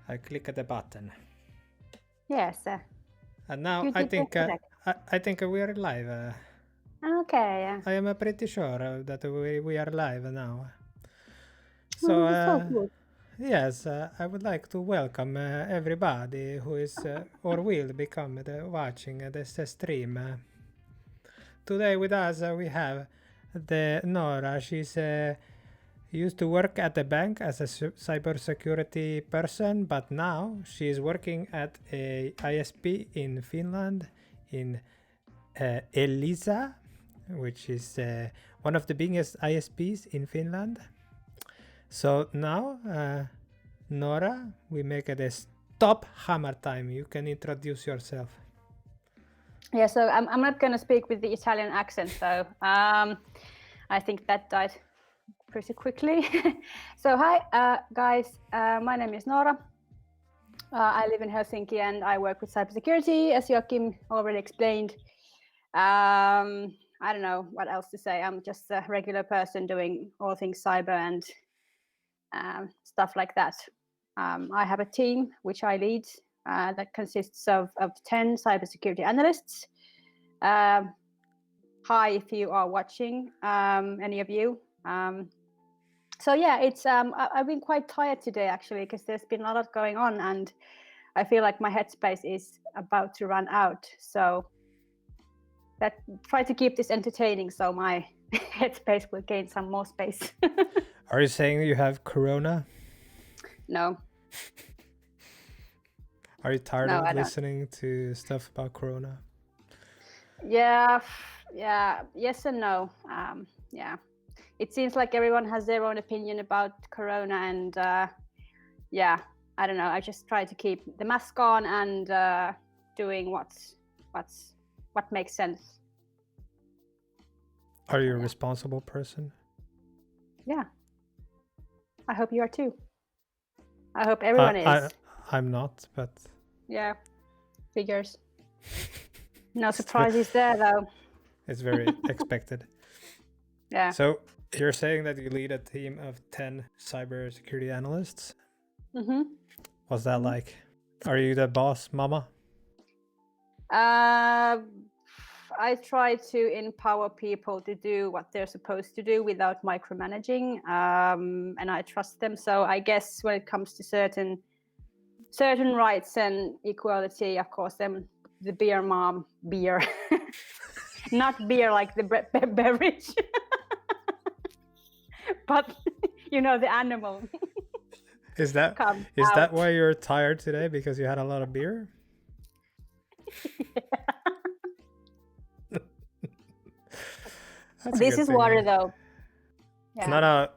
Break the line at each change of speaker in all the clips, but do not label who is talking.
I click the button.
Yes.
And now
You
I
did
think
yesterday.
I think we are live.
Okay.
I am pretty sure that we are live now. So
Oh, that's so good.
yes, I would like to welcome everybody who is or will become watching this stream. Today with us we have the Nora. She's used to work at the bank as a cybersecurity person, but now she is working at a ISP in Finland, in Elisa, which is one of the biggest ISPs in Finland. So now, Nora, we make it a stop hammer time. You can introduce yourself.
Yeah, so I'm not going to speak with the Italian accent, though. I think that died pretty quickly. So hi, guys. My name is Noora. I live in Helsinki and I work with cybersecurity, as Joachim already explained. I don't know what else to say. I'm just a regular person doing all things cyber and stuff like that. I have a team which I lead that consists of 10 cybersecurity analysts. Hi, if you are watching, any of you. So yeah, it's I've been quite tired today actually because there's been a lot going on and I feel like my headspace is about to run out. So try to keep this entertaining so my headspace will gain some more space.
Are you saying you have corona?
No.
Are you tired
No,
of
I don't.
listening to stuff about corona?
Yeah, yes and no. Yeah, it seems like everyone has their own opinion about corona and yeah, I don't know. I just try to keep the mask on and doing what makes sense.
Are you a responsible person?
Yeah, I hope you are too. I hope everyone is.
I'm not, but
yeah, figures. No surprises there though.
It's very expected.
Yeah.
So you're saying that you lead a team of 10 cybersecurity analysts?
Mm-hmm.
What's that like? Are you the boss, mama?
I try to empower people to do what they're supposed to do without micromanaging, and I trust them. So I guess when it comes to certain rights and equality, of course, then the beer mom, beer, not beer like the beverage, but you know, the animal.
Is that why you're tired today? Because you had a lot of beer?
This is water though.
Yeah.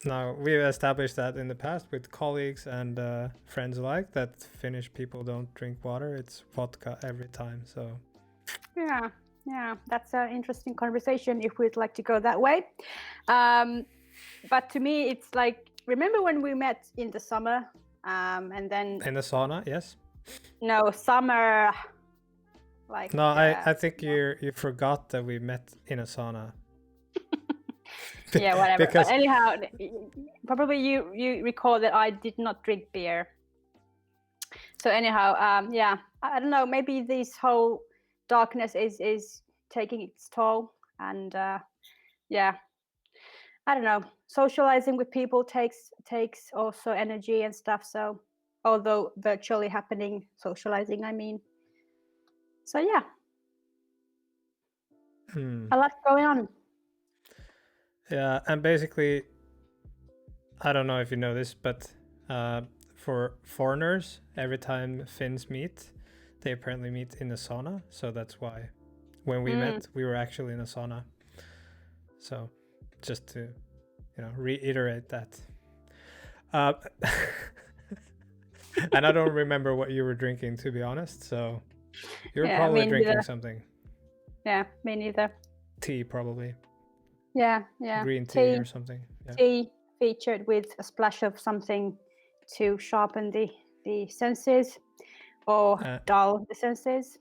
No, we've established that in the past with colleagues and friends alike that Finnish people don't drink water. It's vodka every time. So
yeah, that's an interesting conversation if we'd like to go that way. But to me, it's like, remember when we met in the summer and then...
In the sauna, yes?
No, summer. Like.
No, I think you forgot that we met in a sauna.
Yeah, whatever. But anyhow, probably you recall that I did not drink beer. So anyhow, yeah, I don't know. Maybe this whole darkness is taking its toll, and yeah, I don't know. Socializing with people takes also energy and stuff. So although virtually happening, socializing, I mean. So yeah, a lot going on.
Yeah, and basically, I don't know if you know this, but for foreigners, every time Finns meet, they apparently meet in a sauna. So that's why when we met, we were actually in a sauna. So just to, reiterate that. And I don't remember what you were drinking, to be honest. So you're probably drinking something.
Yeah, me neither.
Tea, probably.
Yeah.
Green tea or something.
Yeah. Tea featured with a splash of something to sharpen the senses or dull the senses.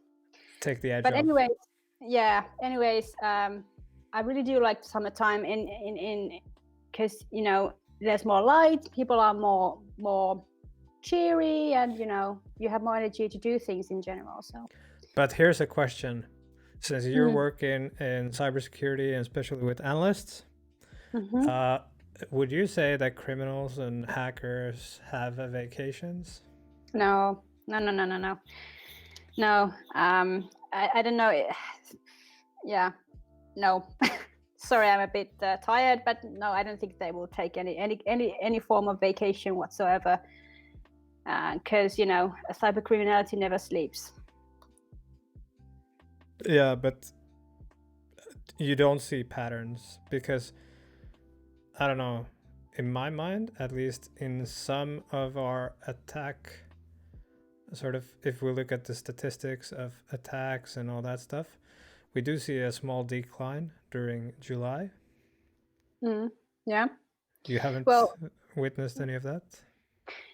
Take the edge
off. But anyways, I really do like summertime in because there's more light, people are more cheery, and you have more energy to do things in general. So.
But here's a question: since you're working in cybersecurity and especially with analysts, would you say that criminals and hackers have vacations?
No. No. I don't know. Yeah. No. Sorry, I'm a bit tired, but no, I don't think they will take any form of vacation whatsoever. Because cyber criminality never sleeps.
Yeah, but you don't see patterns because I don't know. In my mind, at least in some of our attack, sort of, if we look at the statistics of attacks and all that stuff, we do see a small decline during July.
Yeah.
You haven't witnessed any of that?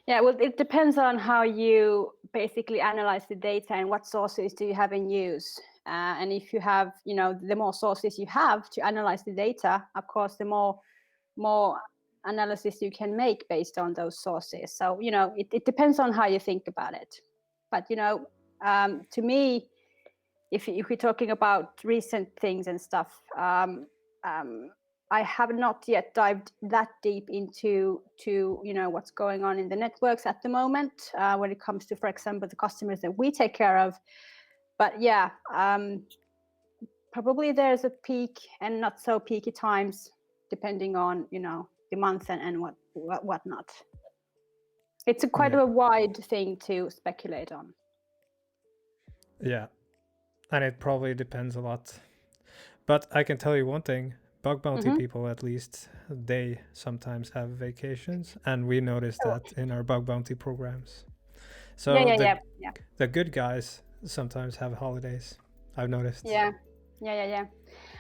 Yeah, well, it depends on how you basically analyze the data and what sources do you have in use. And if you have, the more sources you have to analyze the data, of course, the more analysis you can make based on those sources. So, it depends on how you think about it. But, to me, if we're talking about recent things and stuff, I have not yet dived that deep into what's going on in the networks at the moment when it comes to, for example, the customers that we take care of. But yeah, probably there's a peak and not so peaky times depending on the month and whatnot. It's quite a wide thing to speculate on.
Yeah, and it probably depends a lot. But I can tell you one thing: bug bounty people, at least, they sometimes have vacations, and we noticed that in our bug bounty programs. So the good guys sometimes have holidays, I've noticed.
Yeah.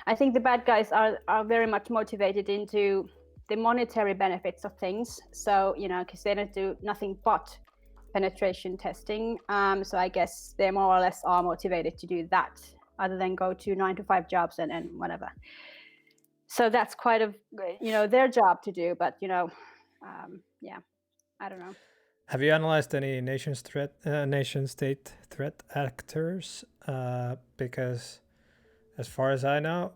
I think the bad guys are very much motivated into the monetary benefits of things. So, because they don't do nothing but penetration testing. So I guess they more or less are motivated to do that other than go to 9-to-5 jobs and whatever. So that's quite their job to do. But, I don't know.
Have you analyzed any nation state threat actors? Because as far as I know,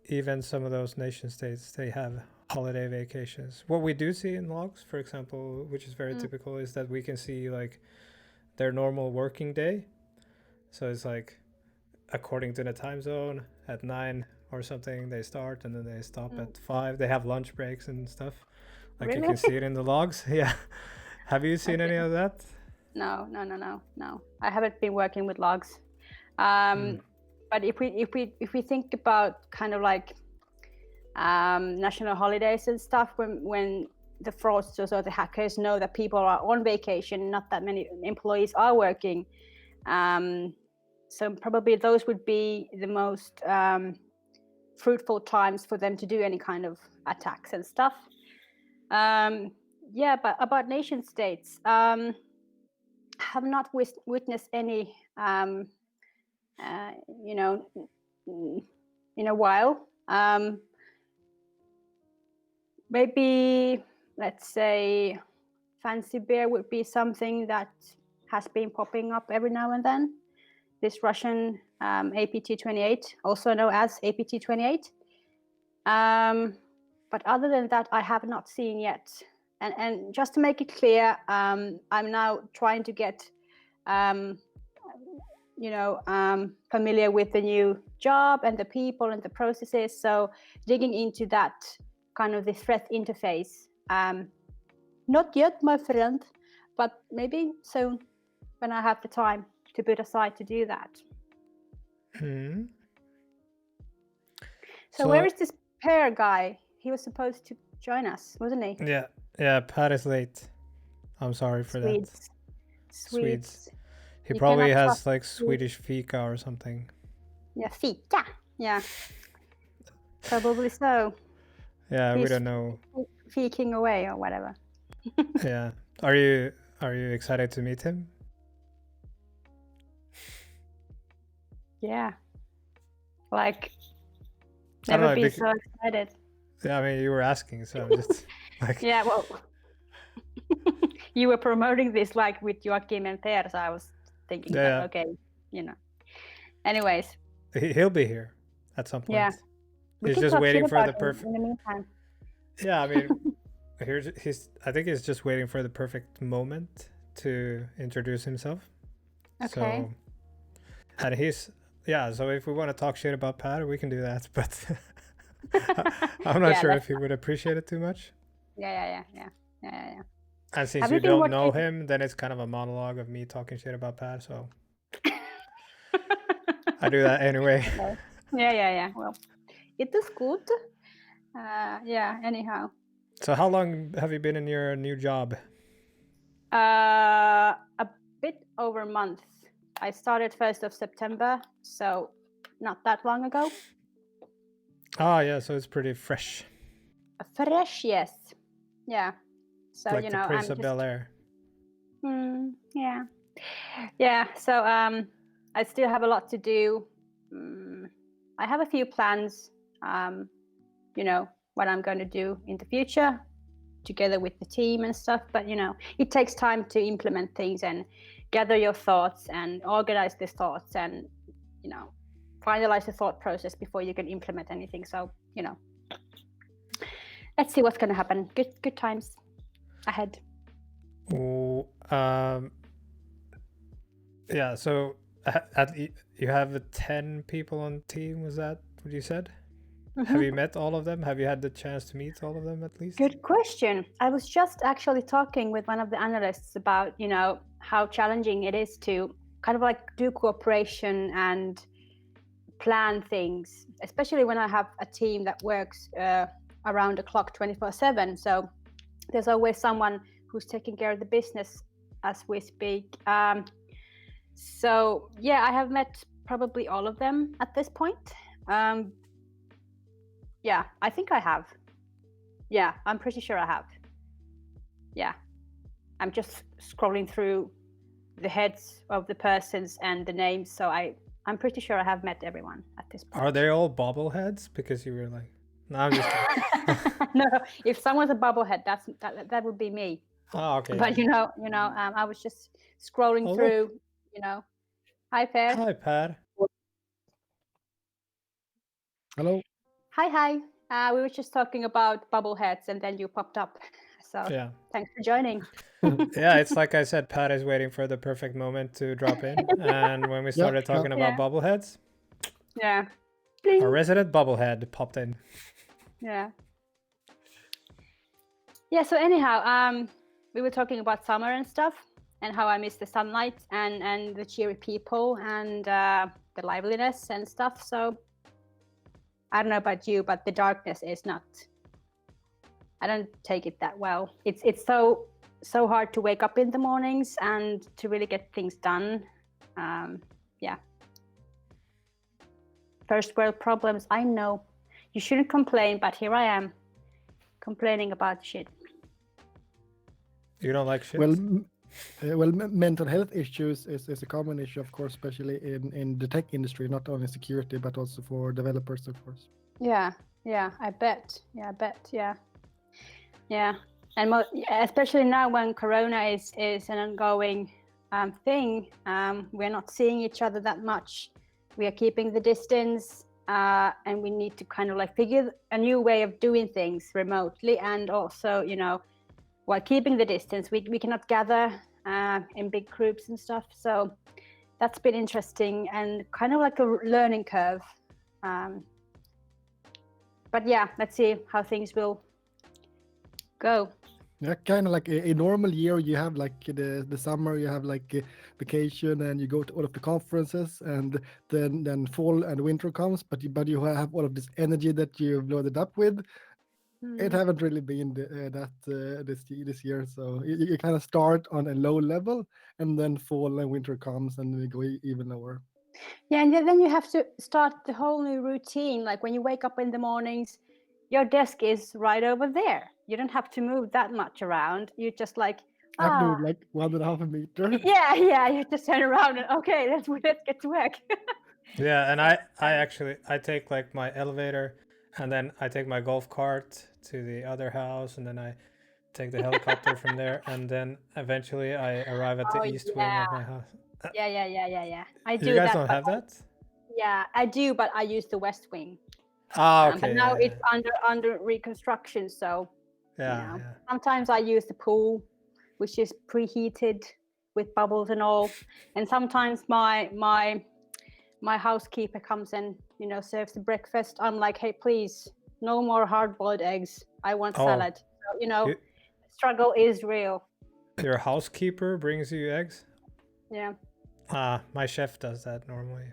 even some of those nation states, they have holiday vacations. What we do see in logs, for example, which is very typical, is that we can see like their normal working day. So it's like according to the time zone at 9 or something, they start and then they stop at 5. They have lunch breaks and stuff. Like
really?
You can see it in the logs. Yeah. Have you seen any of that?
No. I haven't been working with logs. But if we think about kind of like national holidays and stuff, when the fraudsters or the hackers know that people are on vacation, not that many employees are working, so probably those would be the most fruitful times for them to do any kind of attacks and stuff. But about nation states, have not witnessed any in a while. Maybe, let's say, Fancy Bear would be something that has been popping up every now and then. This Russian APT-28, also known as APT-28. But other than that, I have not seen yet. And just to make it clear, I'm now trying to get familiar with the new job and the people and the processes. So digging into that kind of the threat interface. Not yet, my friend, but maybe soon when I have the time to put aside to do that. So where is this pair guy? He was supposed to join us, wasn't he?
Yeah, Pat is late. I'm sorry for that.
Swedes.
He probably has like Swedish fika or something.
Yeah, fika. Yeah. Probably so.
Yeah, we don't know.
Fiking away or whatever.
Yeah. Are you excited to meet him?
Yeah. Like, never been so excited.
Yeah, I mean, you were asking, so I'm just like.
Yeah, well, you were promoting this like with Joachim and Per, so I was thinking that, okay, anyways.
He'll be here at some point.
Yeah. We
He's
can
just
talk
waiting
shit
for
about
the
him
perfect.
in the meantime.
Yeah, I mean, I think he's just waiting for the perfect moment to introduce himself.
Okay.
So, and so if we want to talk shit about Pat, we can do that, but I'm not sure if he would appreciate it too much.
Yeah.
And since you don't know him, then it's kind of a monologue of me talking shit about Pat, so I do that anyway.
Yeah. Well, it is good. Anyhow.
So how long have you been in your new job?
A bit over a month. I started 1st of September, so not that long ago.
Oh, yeah, so it's pretty fresh.
Fresh, yes. Yeah. So,
like the Prince of Bel-Air.
Yeah, so I still have a lot to do. I have a few plans, what I'm going to do in the future together with the team and stuff, but it takes time to implement things and gather your thoughts and organize the thoughts and finalize the thought process before you can implement anything. So let's see what's going to happen. Good times ahead.
Yeah, so you have 10 people on the team, was that what you said? Have you met all of them? Have you had the chance to meet all of them at least?
Good question. I was just actually talking with one of the analysts about, how challenging it is to kind of like do cooperation and plan things, especially when I have a team that works around the clock 24/7. So there's always someone who's taking care of the business as we speak. So yeah, I have met probably all of them at this point. Yeah, I think I have. Yeah, I'm pretty sure I have. Yeah, I'm just scrolling through the heads of the persons and the names, so I'm pretty sure I have met everyone at this point.
Are they all bobbleheads? Because you were like, no, I'm just
no, if someone's a bobblehead, that would be me.
Oh, okay.
But I was just scrolling through. Hi, Per.
Hi, Pat.
Hello.
Hi. We were just talking about bobbleheads, and then you popped up. So
yeah,
thanks for joining.
Yeah, it's like I said, Pat is waiting for the perfect moment to drop in. And when we started talking about bobbleheads, our resident bobblehead popped in.
Yeah. So anyhow, we were talking about summer and stuff, and how I miss the sunlight and the cheery people and the liveliness and stuff. So I don't know about you, but the darkness is not. I don't take it that well. It's so hard to wake up in the mornings and to really get things done. First world problems. I know you shouldn't complain, but here I am complaining about shit.
You don't like shit?
Well, mental health issues is a common issue, of course, especially in the tech industry, not only security, but also for developers, of course.
Yeah, I bet. Yeah. And especially now when Corona is an ongoing thing, we're not seeing each other that much. We are keeping the distance, and we need to kind of like figure a new way of doing things remotely, and also, while keeping the distance, we cannot gather in big groups and stuff. So that's been interesting and kind of like a learning curve. But yeah, let's see how things will go.
Yeah, kind of like a normal year, you have like the summer, you have like a vacation, and you go to all of the conferences, and then fall and winter comes, but you have all of this energy that you've loaded up with. It haven't really been this year, so you kind of start on a low level, and then fall and winter comes, and we go even lower.
Yeah, and then you have to start the whole new routine. Like when you wake up in the mornings, your desk is right over there. You don't have to move that much around. You just like
I have to do like 1.5 meters.
Yeah. You just turn around and okay, let's get to work.
Yeah, and I take like my elevator, and then I take my golf cart to the other house, and then I take the helicopter from there, and then eventually I arrive at the east wing of my house.
Yeah. I do
You guys
that,
don't
but
have that?
yeah, I do, but I use the west wing.
Ah,
But
okay.
now
Yeah,
it's under reconstruction, so
yeah.
you know. Sometimes I use the pool, which is preheated with bubbles and all, and sometimes my housekeeper comes and serves the breakfast. I'm like, hey, please, no more hard-boiled eggs. I want
Oh,
salad. So,
you-
struggle is real.
Your housekeeper brings you eggs?
Yeah.
My chef does that normally.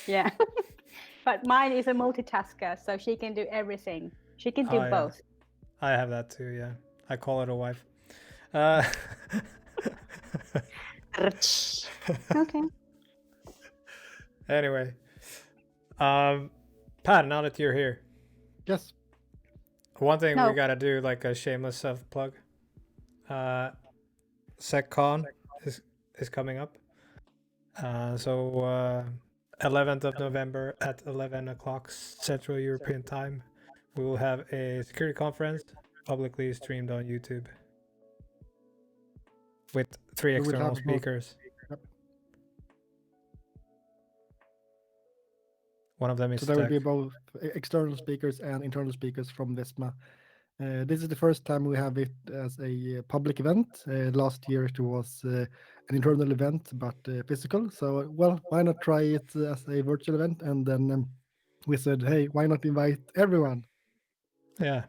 Yeah. But mine is a multitasker, so she can do everything. She can do
Oh, yeah.
both.
I have that too, yeah. I call it a wife.
Okay.
Anyway, Pat, now that you're here,
Yes.
one thing
No.
we gotta do, like a shameless self plug. SecCon is coming up. So 11th of November at 11 o'clock Central European Time, we will have a security conference publicly streamed on YouTube with 3
We will
external
have both.
speakers.
Yep.
One of them is
So there will
Tech.
be both external speakers and internal speakers from Visma. This is the first time we have it as a public event. Last year it was an internal event, but physical. So, well, why not try it as a virtual event? And then we said, hey, why not invite everyone?
Yeah,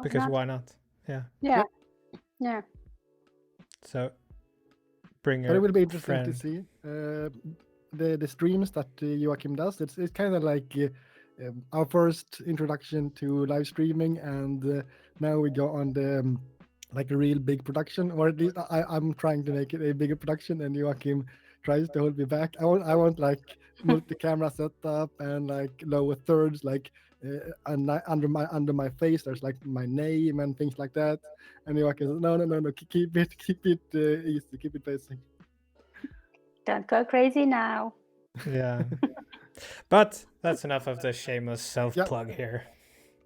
because why not? Yeah.
Yeah.
Yep.
Yeah.
So bring
But it
your
will be interesting to
friend.
see the streams that Joachim does. It's kind of like our first introduction to live streaming, and now we go on the like a real big production, or at least I'm trying to make it a bigger production, and Joachim tries to hold me back. I want like multi-camera setup and like lower thirds, like and under my face there's like my name and things like that. And Joachim says, no, keep it easy, keep it basic.
Don't go crazy now.
Yeah. But that's enough of the shameless self-plug here.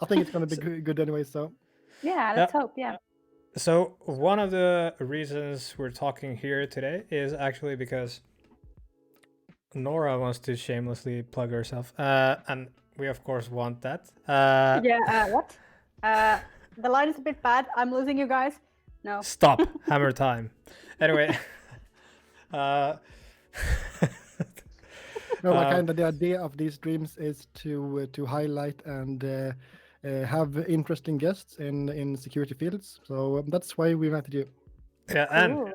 I think it's going to be good anyway, so.
Yeah, let's hope, yeah.
So one of the reasons we're talking here today is actually because Noora wants to shamelessly plug herself. And we of course want that.
What? The line is a bit bad. I'm losing you guys. No.
Stop. Hammer time. Anyway.
No, but kind of the idea of these streams is to highlight and have interesting guests in security fields. So that's why we invited you.
Yeah, and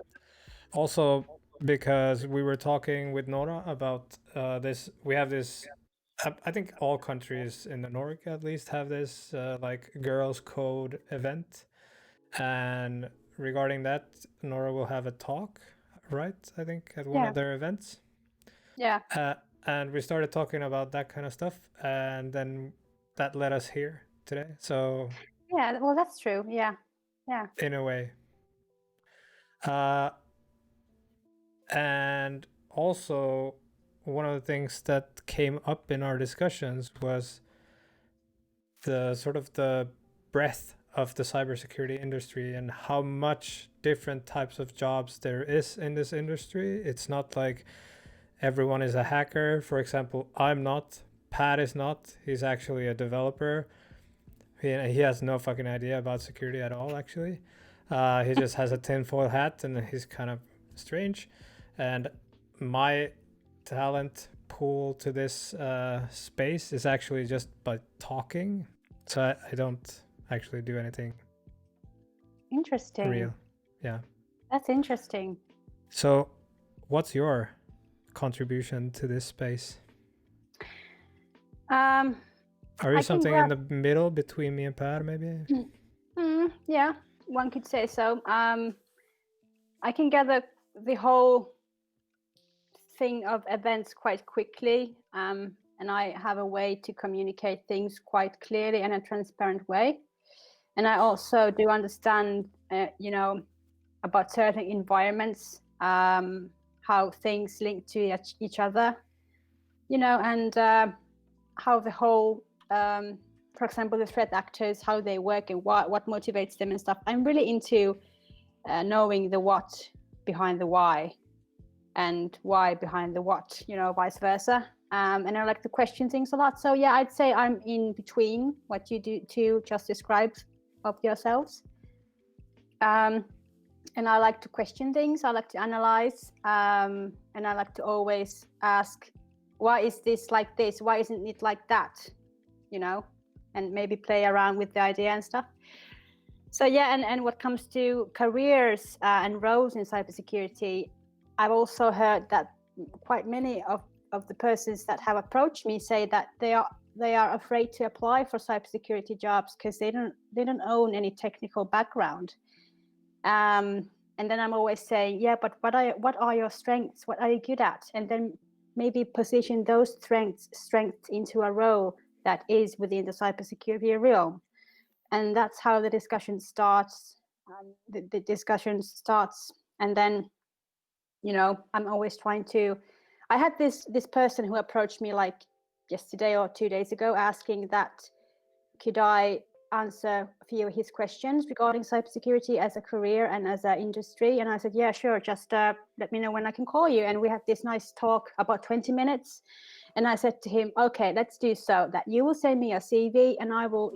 also because we were talking with Noora about this. We have this. I think all countries in the Nordic at least have this like girls' code event, and regarding that, Noora will have a talk, right? I think at one of their events.
Yeah.
And we started talking about that kind of stuff, and then that led us here today. So
yeah, well, that's true. Yeah.
In a way. And also, one of the things that came up in our discussions was the sort of the breadth of the cybersecurity industry and how much different types of jobs there is in this industry. It's not like everyone is a hacker. For example, I'm not. Pat is not. He's actually a developer. He has no fucking idea about security at all, actually. He just has a tinfoil hat and he's kind of strange. And my talent pool to this space is actually just by talking. So I don't actually do anything
Interesting.
real. Yeah.
That's interesting.
So what's your contribution to this space? Are you something in the middle between me and Pat, maybe?
Yeah, one could say so. I can gather the whole thing of events quite quickly, and I have a way to communicate things quite clearly in a transparent way. And I also do understand, about certain environments, how things link to each other, and how the whole for example, the threat actors, how they work and what motivates them and stuff. I'm really into knowing the what behind the why and why behind the what, vice versa. And I like to question things a lot. So yeah, I'd say I'm in between what you do to just describe of yourselves. And I like to question things. I like to analyze, and I like to always ask, why is this like this? Why isn't it like that? And maybe play around with the idea and stuff. So yeah, and what comes to careers and roles in cybersecurity, I've also heard that quite many of the persons that have approached me say that they are afraid to apply for cybersecurity jobs because they don't own any technical background. And then I'm always saying, yeah, but what are your strengths? What are you good at? And then maybe position those strengths into a role that is within the cybersecurity realm. And that's how the discussion starts. The discussion starts, and then, I'm always trying to. I had this person who approached me like yesterday or 2 days ago, asking that could I answer a few of his questions regarding cybersecurity as a career and as an industry. And I said, yeah, sure. Just let me know when I can call you. And we had this nice talk, about 20 minutes. And I said to him, okay, let's do so that you will send me a CV and I will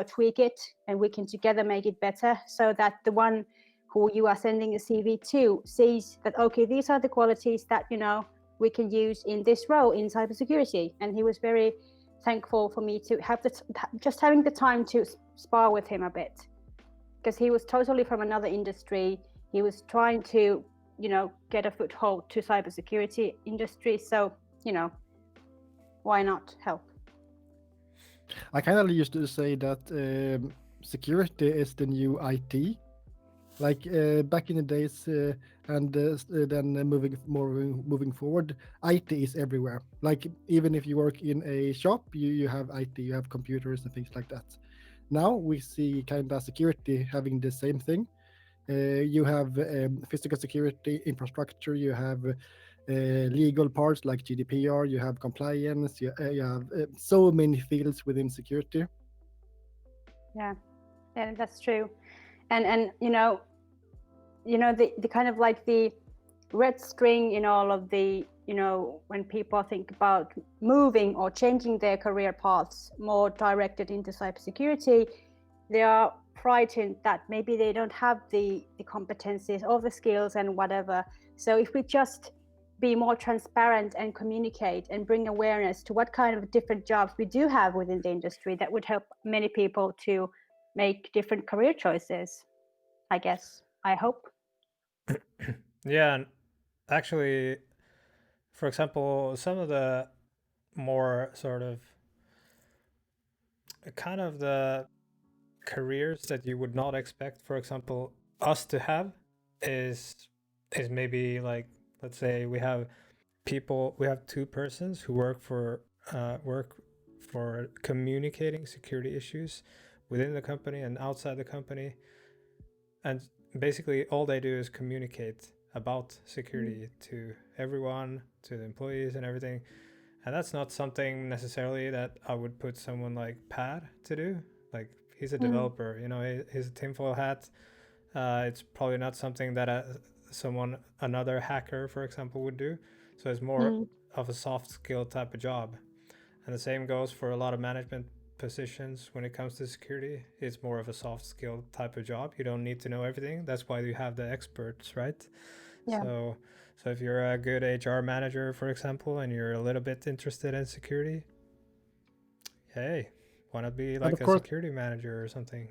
tweak it and we can together make it better so that the one who you are sending a CV to sees that, okay, these are the qualities that, we can use in this role in cybersecurity. And he was very thankful for me to have just having the time to spar with him a bit, because he was totally from another industry. He was trying to, get a foothold to cybersecurity industry. So, why not help?
I kind of used to say that security is the new IT. Like back in the days, and then moving forward, IT is everywhere. Like even if you work in a shop, you have IT, you have computers and things like that. Now we see kind of security having the same thing. You have physical security infrastructure, you have legal parts like GDPR, you have compliance, you have so many fields within security.
Yeah, that's true. And the kind of like the red string in all of the, when people think about moving or changing their career paths more directed into cybersecurity, they are frightened that maybe they don't have the competencies or the skills and whatever. So if we just be more transparent and communicate and bring awareness to what kind of different jobs we do have within the industry, that would help many people to make different career choices, I guess. I hope.
Yeah, and actually, for example, some of the more sort of kind of the careers that you would not expect, for example, us to have is maybe like, let's say we have two persons who work for communicating security issues within the company and outside the company, and basically all they do is communicate about security to everyone, to the employees and everything. And that's not something necessarily that I would put someone like Pat to do. Like, he's a developer, he's a tinfoil hat. It's probably not something that another hacker, for example, would do. So it's more of a soft skill type of job. And the same goes for a lot of management positions when it comes to security. It's more of a soft skill type of job. You don't need to know everything. That's why you have the experts, right?
Yeah.
So if you're a good HR manager, for example, and you're a little bit interested in security, hey, why not be like a security manager or something?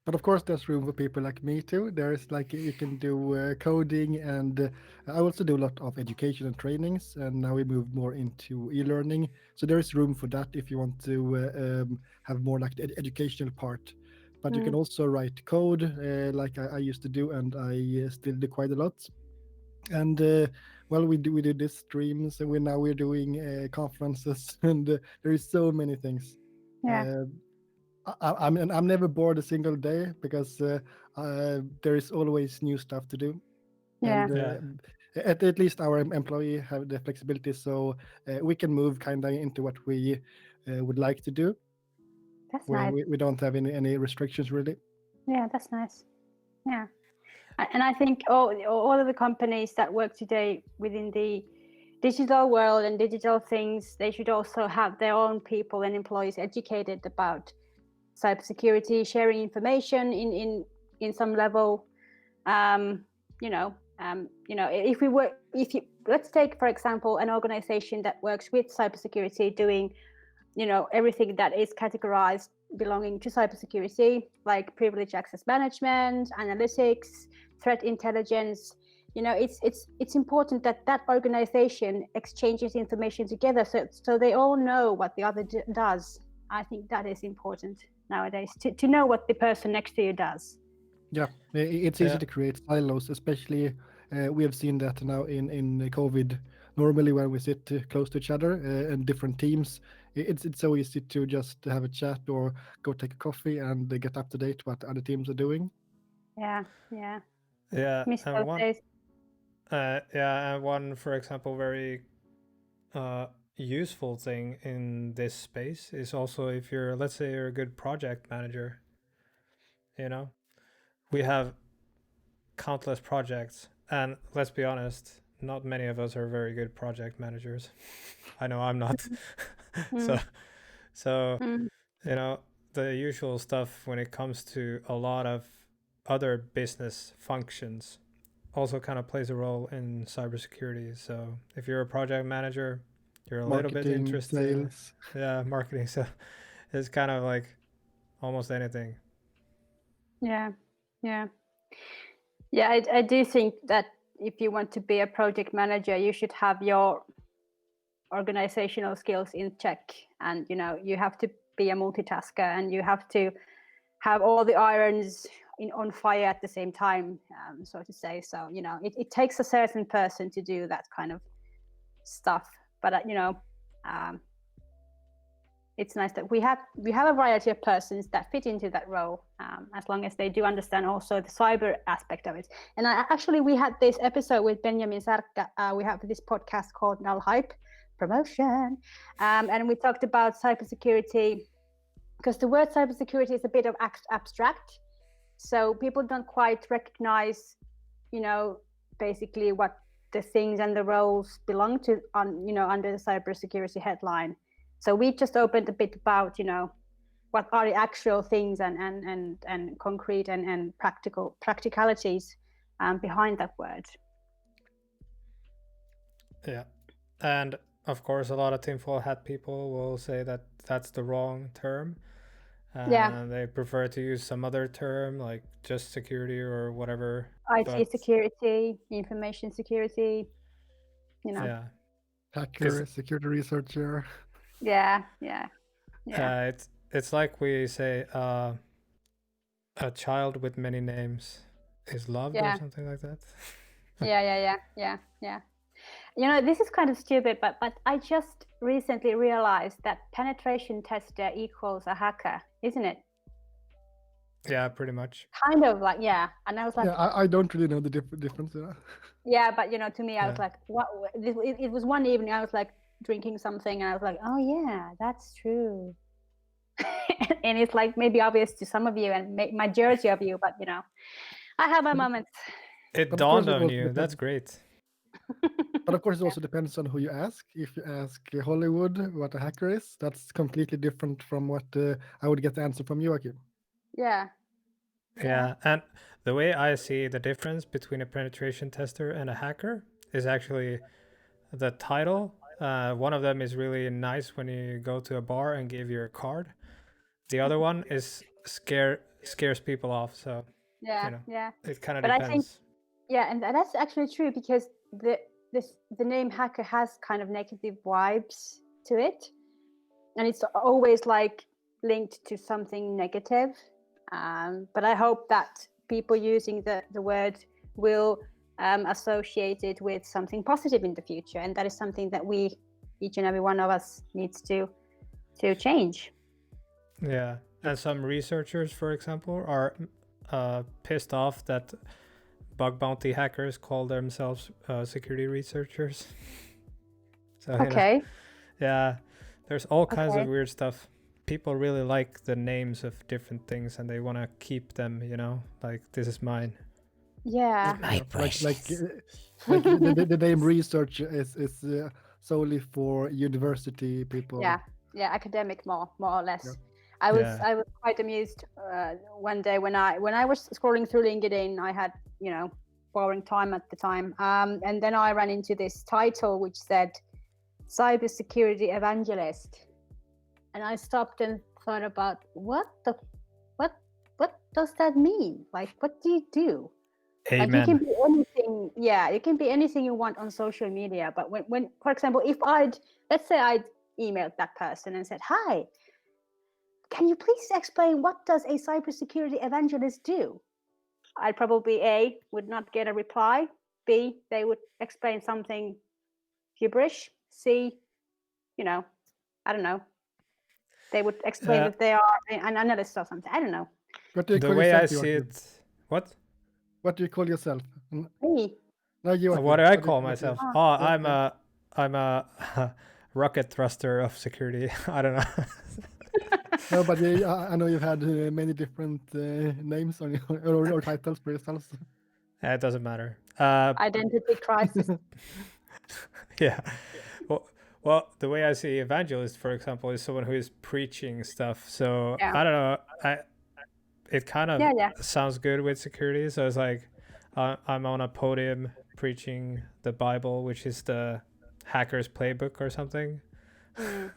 But of course, there's room for people like me too. There's like you can do coding, and I also do a lot of education and trainings. And now we move more into e-learning, so there is room for that if you want to have more like the educational part. But you can also write code, like I used to do, and I still do quite a lot. And well, we do these streams, and we're doing conferences, and there is so many things.
Yeah.
I'm never bored a single day because there is always new stuff to do.
Yeah.
And at least our employee have the flexibility, so we can move kind of into what we would like to do.
That's
Where
nice.
we don't have any restrictions really.
Yeah, that's nice. Yeah. And I think all of the companies that work today within the digital world and digital things, they should also have their own people and employees educated about cybersecurity, sharing information in some level. If you let's take for example an organization that works with cybersecurity, doing everything that is categorized belonging to cybersecurity, like privilege access management, analytics, threat intelligence. It's important that that organization exchanges information together, so they all know what the other does. I think that is important nowadays, to know what the person next to you does.
Yeah, it's easy to create silos, especially we have seen that now in COVID. Normally, when we sit close to each other and different teams, it's so easy to just have a chat or go take a coffee and get up to date what other teams are doing.
Yeah. Miss
And
those days.
and one, for example, very useful thing in this space is also if you're, let's say, you're a good project manager. We have countless projects, and let's be honest, not many of us are very good project managers. I know I'm not. So the usual stuff when it comes to a lot of other business functions also kind of plays a role in cybersecurity. So if you're a project manager, you're a little bit
Marketing,
interested.
sales.
Yeah, marketing. So it's kind of like almost anything.
Yeah. I do think that if you want to be a project manager, you should have your organizational skills in check, and you have to be a multitasker, and you have to have all the irons on fire at the same time, so to say. So it takes a certain person to do that kind of stuff, but it's nice that we have a variety of persons that fit into that role, as long as they do understand also the cyber aspect of it. And we had this episode with Benjamin Sarka. We have this podcast called Null Hype Promotion, and we talked about cybersecurity, because the word cybersecurity is a bit of abstract, so people don't quite recognize basically what the things and the roles belong to under the cybersecurity headline. So we just opened a bit about what are the actual things and concrete and practicalities behind that word.
Yeah, and of course a lot of tinfoil hat people will say that that's the wrong term. They prefer to use some other term like just security or whatever.
IT security, information security.
Hacker, security researcher.
Yeah.
It's like we say a child with many names is loved or something like that.
Yeah. This is kind of stupid, but I just recently realized that penetration tester equals a hacker, isn't it?
Yeah, pretty much.
Kind of like, yeah. And I was like,
yeah, I don't really know the difference.
Yeah, but to me, I was like, what? It was one evening, I was like drinking something, and I was like, oh yeah, that's true. And it's like maybe obvious to some of you and majority of you, but I have my moments.
It dawned on you. That's great.
But of course, it also depends on who you ask. If you ask Hollywood what a hacker is, that's completely different from what I would get the answer from Joachim.
Yeah.
And the way I see the difference between a penetration tester and a hacker is actually the title. One of them is really nice when you go to a bar and give your card. The other one is scares people off. So it kind of depends.
I think, and that's actually true, because the name hacker has kind of negative vibes to it, and it's always like linked to something negative. But I hope that people using the word will associate it with something positive in the future, and that is something that we, each and every one of us, needs to change.
Yeah, and some researchers, for example, are pissed off that bug bounty hackers call themselves security researchers. So
okay.
There's all kinds of
Okay.
weird stuff. People really like the names of different things and they want to keep them, you know, like this is mine.
Yeah.
My
Yeah,
precious.
like the name research is solely for university people.
Yeah, yeah, academic more or less.
Yeah.
I was
Yeah.
quite amused one day when I was scrolling through LinkedIn. I had boring time at the time, and then I ran into this title which said cybersecurity evangelist, and I stopped and thought about what does that mean? Like, what do you do? Like, you can
Amen.
be anything. Yeah, you can be anything you want on social media. But when for example, if let's say I'd emailed that person and said, "Hi, can you please explain what does a cybersecurity evangelist do?" I'd probably A, would not get a reply. B, they would explain something gibberish. C, I don't know. They would explain
Uh,
that they are an analyst or something. I don't know.
What do you
the
call
way I
yourself,
see
Joachim?
it, what?
What do you call yourself?
Me.
No, Joachim.
What do I
What
call
what
myself?
Oh,
Oh,
yeah, yeah.
I'm a rocket thruster of security. I don't know.
No, but I know you've had many different names on your or titles for yourselves.
It doesn't matter.
identity crisis.
Yeah. Well, the way I see evangelist, for example, is someone who is preaching stuff. So
Yeah.
I don't know. It kind of
Yeah.
sounds good with security. So it's like I'm on a podium preaching the Bible, which is the hacker's playbook or something.
Mm,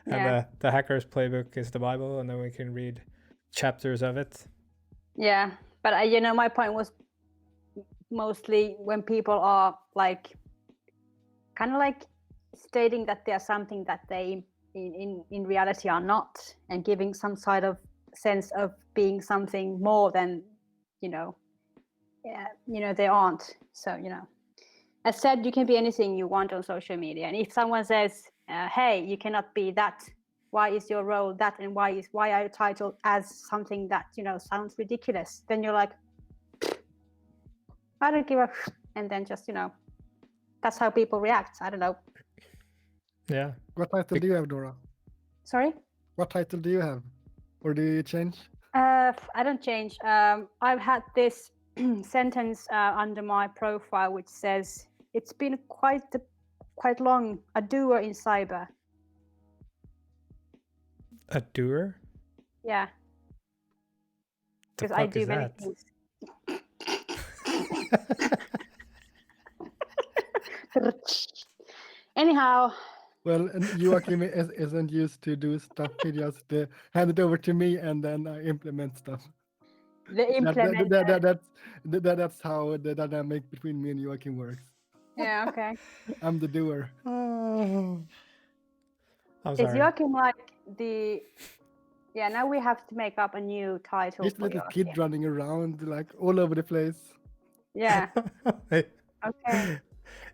And
yeah.
the hacker's playbook is the Bible, and then we can read chapters of it.
Yeah. But my point was mostly when people are like kind of like stating that they're something that they in reality are not, and giving some sort of sense of being something more than they aren't. So as said, you can be anything you want on social media, and if someone says, hey, you cannot be that, why is your role that, and why are you titled as something that sounds ridiculous, then you're like, I don't give a and then just that's how people react. I don't know.
Yeah.
What title do you have, Noora?
Sorry.
What title do you have, or do you change?
I don't change. I've had this sentence under my profile which says, it's been quite long, a doer in cyber.
A doer?
Yeah.
The
Because I
fuck
do
is
many
that?
things. Anyhow.
Well, and Joachim isn't used to do stuff. He just hand it over to me, and then I implement stuff.
The implementer.
That's how the dynamic between me and Joachim works.
Yeah, okay.
I'm the doer.
Oh. I'm
Is
sorry.
Joachim like the... Yeah, now we have to make up a new title
He's a
for
little
Joachim.
kid running around like all over the place.
Yeah. Okay.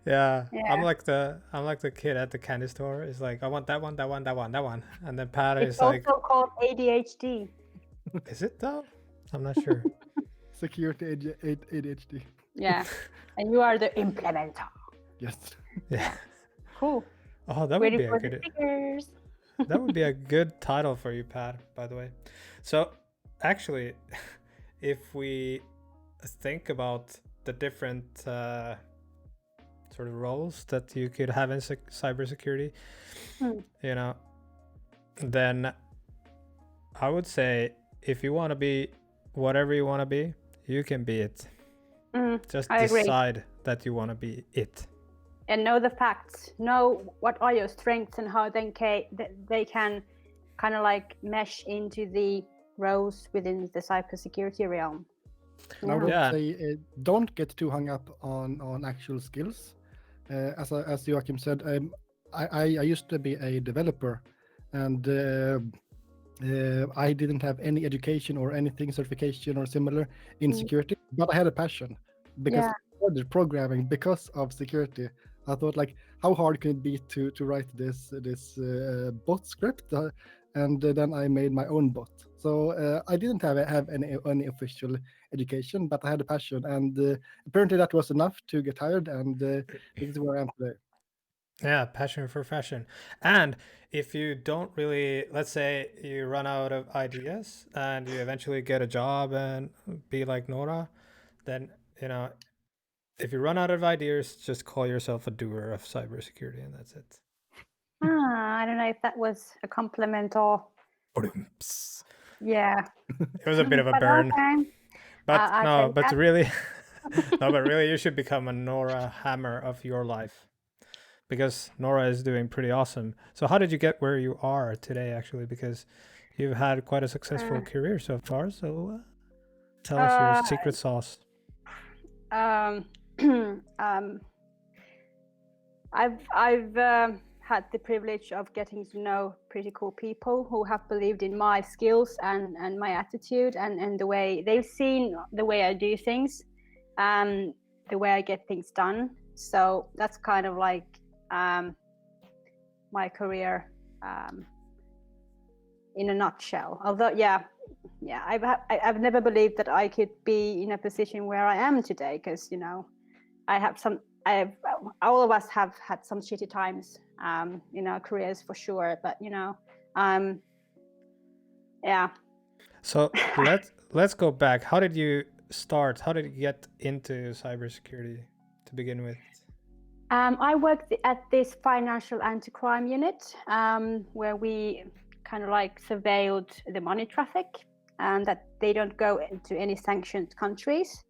Yeah.
Yeah.
I'm like the kid at the candy store. It's like, I want that one, that one, that one, that one. And then Pat
It's
is
also
like,
called ADHD.
is it though? I'm not sure.
Security ADHD.
Yeah. And you are the implementer.
Yes.
Yeah.
Cool.
Oh, that would
Ready
be a
for the
good.
stickers.
That would be a good title for you, Pat, by the way. So, actually, if we think about the different sort of roles that you could have in cybersecurity, then I would say if you want to be whatever you want to be, you can be it. Just
I agree.
decide that you want to be it.
And know the facts. Know what are your strengths and how then they can kind of like mesh into the roles within the cybersecurity realm.
I would
Yeah.
say don't get too hung up on actual skills. As Joachim said, I used to be a developer, and I didn't have any education or anything, certification or similar in security, but I had a passion because I started programming because of security. I thought, like, how hard can it be to write this bot script? And then I made my own bot. So I didn't have any official education, but I had a passion, and apparently that was enough to get hired, and this is where I am today.
Yeah, passion for fashion. And if you don't really, let's say you run out of ideas and you eventually get a job and be like Nora, then, you know, if you run out of ideas, just call yourself a doer of cybersecurity and that's it.
I don't know if that was a compliment or
Ba-dum-ps.
yeah.
It was a bit of a
But
burn.
okay,
But
I
no,
take
but
that.
really, no, but really, you should become a Noora Hammar of your life because Nora is doing pretty awesome. So, how did you get where you are today, actually? Because you've had quite a successful career so far. So, tell us your
Uh,
secret sauce.
um, I've had the privilege of getting to know pretty cool people who have believed in my skills and my attitude and the way they've seen the way I do things, the way I get things done. So that's kind of like my career in a nutshell. Although, I've never believed that I could be in a position where I am today because all of us have had some shitty times in our careers for sure, but yeah.
So let's go back. How did you start? How did you get into cybersecurity to begin with?
I worked at this financial anti-crime unit where we kind of like surveilled the money traffic and that they don't go into any sanctioned countries.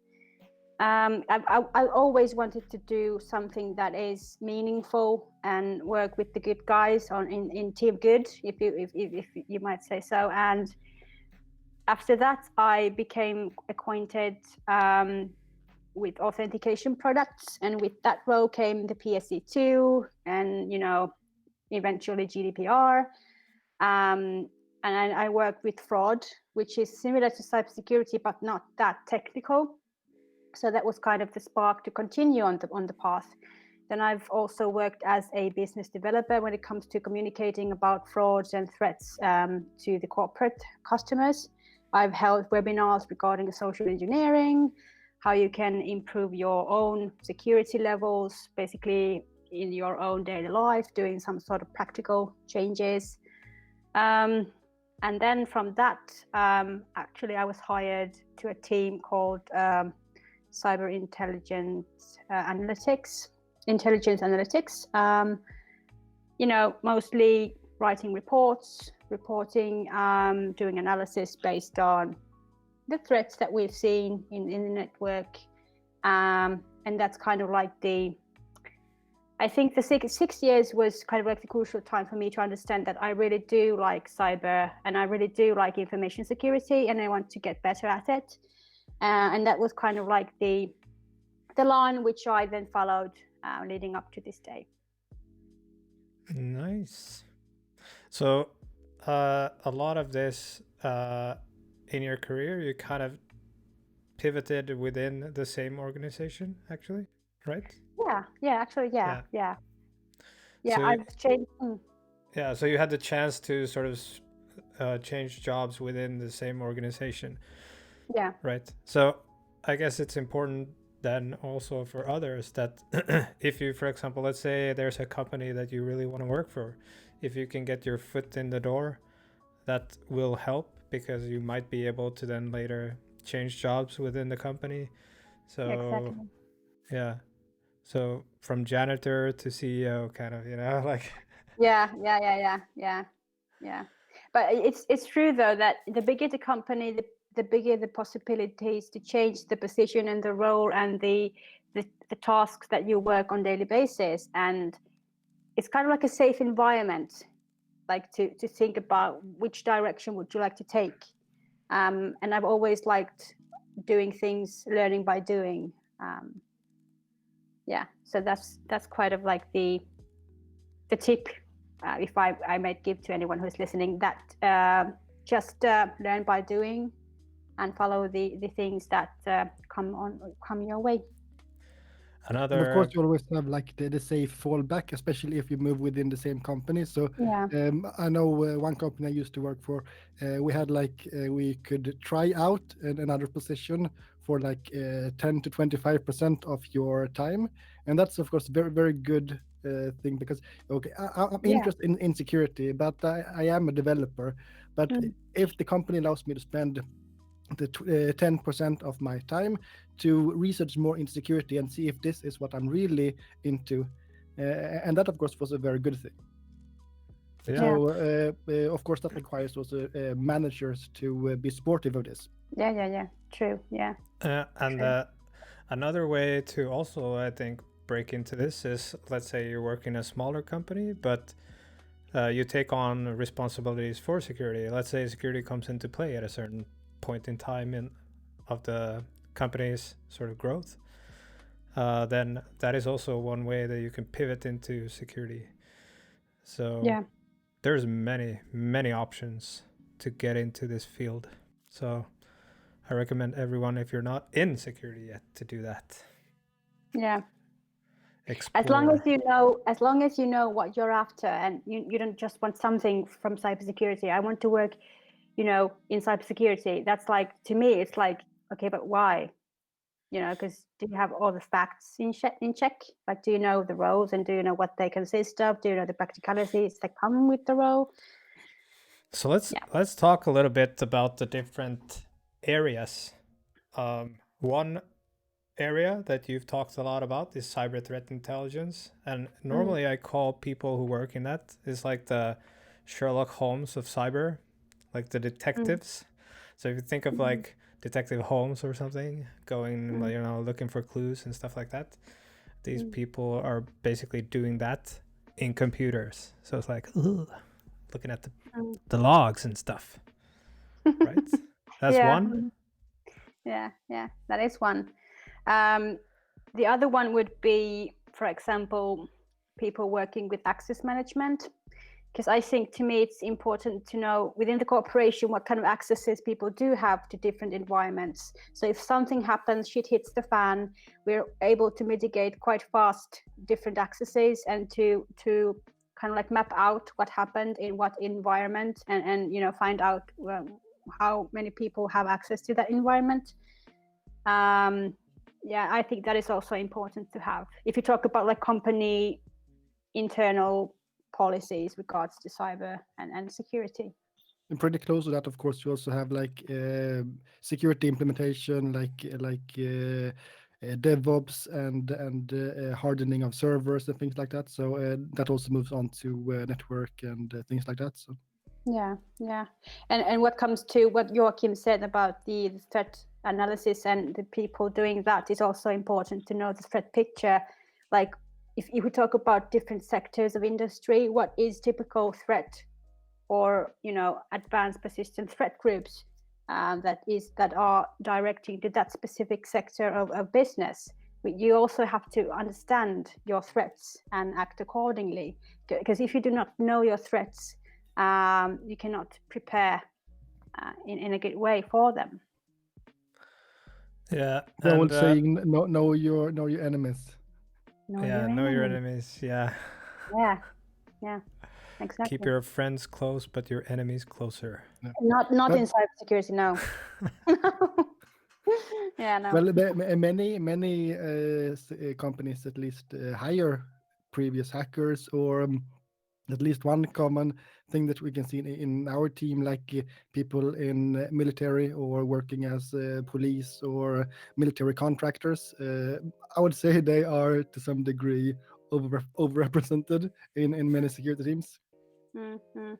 I always wanted to do something that is meaningful and work with the good guys in Team Good, if you might say so. And after that, I became acquainted with authentication products, and with that role came the PSC2 and eventually GDPR. And I worked with fraud, which is similar to cybersecurity but not that technical. So that was kind of the spark to continue on the path. Then I've also worked as a business developer when it comes to communicating about frauds and threats to the corporate customers. I've held webinars regarding social engineering, how you can improve your own security levels, basically in your own daily life, doing some sort of practical changes. And then from that, actually, I was hired to a team called Cyber Intelligence Analytics. Mostly writing reporting, doing analysis based on the threats that we've seen in the network. And that's kind of like I think the 6 years was kind of like the crucial time for me to understand that I really do like cyber and I really do like information security and I want to get better at it. And that was kind of like the line which I then followed leading up to this day.
Nice. So, a lot of this in your career, you kind of pivoted within the same organization, actually, right?
Yeah.
So,
I've changed.
yeah, so you had the chance to sort of change jobs within the same organization.
Yeah.
Right. So I guess it's important then also for others that if you, for example, let's say there's a company that you really want to work for, if you can get your foot in the door, that will help because you might be able to then later change jobs within the company. So,
Exactly.
yeah. So from janitor to CEO, kind of, like.
Yeah. But it's true though that the bigger the company, the bigger the possibilities to change the position and the role and the tasks that you work on daily basis. And it's kind of like a safe environment, like to think about which direction would you like to take. And I've always liked doing things, learning by doing. So that's quite of like the tip, if I might give to anyone who's listening, that just learn by doing and follow the things that come your way.
And of course, you always have like the safe fallback, especially if you move within the same company. So I know one company I used to work for, we had like we could try out another position for like 10 to 25% of your time, and that's of course very very good thing, because okay, I'm
Yeah.
interested in security, but I am a developer. But
Mm.
if the company allows me to spend the 10% of my time to research more into security and see if this is what I'm really into, and that of course was a very good thing.
Yeah.
So of course that requires also managers to be supportive of this.
Yeah. True. Yeah.
And
True.
another way to also, I think, break into this is, let's say you work in a smaller company, but you take on responsibilities for security. Let's say security comes into play at a certain point in time of the company's sort of growth. Then that is also one way that you can pivot into security. So
Yeah.
there's many options to get into this field. So I recommend everyone, if you're not in security yet, to do that.
Yeah.
Explore.
As long as you know what you're after, and you don't just want something from cybersecurity. I want to work, in cybersecurity. That's like, to me, it's like, okay, but why? Because do you have all the facts in check? Like, do you know the roles, and do you know what they consist of? Do you know the practicalities that come with the role?
So let's talk a little bit about the different areas. One area that you've talked a lot about is cyber threat intelligence, and normally I call people who work in that is like the Sherlock Holmes of cyber, like the detectives. So if you think of like Detective Holmes or something, going looking for clues and stuff like that, these people are basically doing that in computers. So it's like looking at the logs and stuff, right? That's one.
Yeah, that is one. The other one would be, for example, people working with access management, because I think, to me, it's important to know within the corporation what kind of accesses people do have to different environments. So if something happens, shit hits the fan, we're able to mitigate quite fast different accesses, and to kind of like map out what happened in what environment, and find out how many people have access to that environment. I think that is also important to have if you talk about like company internal policies regards to cyber and security.
And pretty close to that, of course, you also have like security implementation, like DevOps and hardening of servers and things like that. So that also moves on to network and things like that. So
Yeah. And what comes to what Joachim said about the threat analysis and the people doing that, is also important to know the threat picture. Like if we talk about different sectors of industry, what is typical threat, or advanced persistent threat groups that are directing to that specific sector of business. You also have to understand your threats and act accordingly, because if you do not know your threats, you cannot prepare in a good way for them.
Yeah.
the old saying, know your enemies.
Know
your enemies. Yeah.
Yeah, exactly.
Keep your friends close, but your enemies closer.
Not in cybersecurity, no. Yeah, no.
Well, many companies at least hire previous hackers, or at least one common thing that we can see in our team, like people in military or working as police or military contractors. I would say they are to some degree overrepresented in many security teams.
Mm-hmm.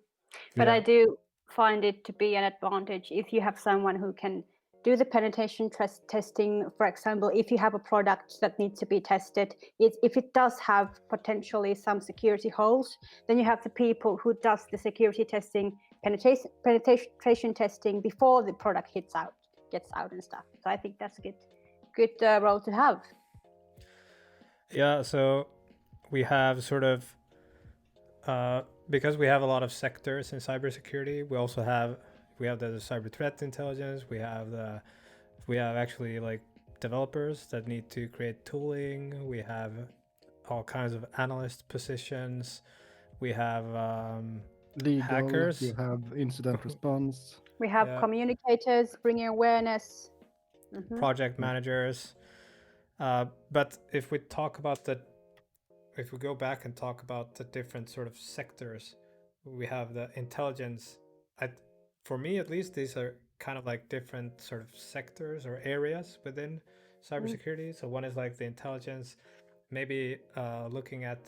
But I do find it to be an advantage if you have someone who can do the penetration testing. For example, if you have a product that needs to be tested, if it does have potentially some security holes, then you have the people who does the security testing, penetration testing before the product gets out and stuff. So I think that's a good role to have.
Yeah, so we have sort of because we have a lot of sectors in cybersecurity, we also have the cyber threat intelligence, we have actually like developers that need to create tooling, we have all kinds of analyst positions, we have
Legal,
hackers,
you have incident response,
we have communicators bringing awareness. Mhm.
project managers. But if we go back and talk about the different sort of sectors, we have the intelligence. For me, at least, these are kind of like different sort of sectors or areas within cybersecurity. So one is like the intelligence, maybe looking at